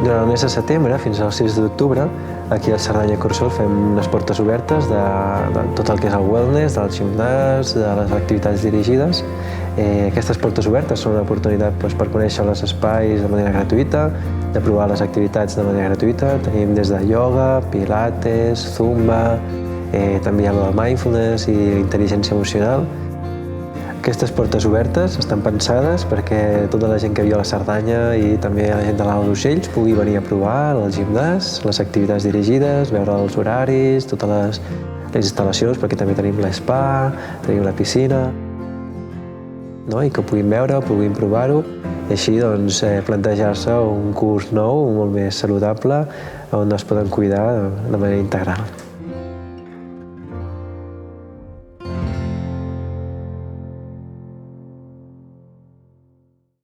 Durant el mes de setembre, fins al 6 d'octubre, aquí al Cerdanya Corsol fem unes portes obertes de tot el que és el wellness, del gimnàs, de les activitats dirigides. Aquestes portes obertes són una oportunitat per conèixer els espais de manera gratuïta, de provar les activitats de manera gratuïta. Tenim des de ioga, pilates, zumba, també hi ha el mindfulness i intel·ligència emocional. Aquestes portes obertes estan pensades perquè tota la gent que viu a la Cerdanya i també la gent de l'Alt d'Urgell pugui venir a provar el gimnàs, les activitats dirigides, veure els horaris, totes les instal·lacions, perquè també tenim l'espa, tenim la piscina, i que ho puguin veure, puguin provar-ho i així plantejar-se un curs nou, molt més saludable, on es poden cuidar de manera integral.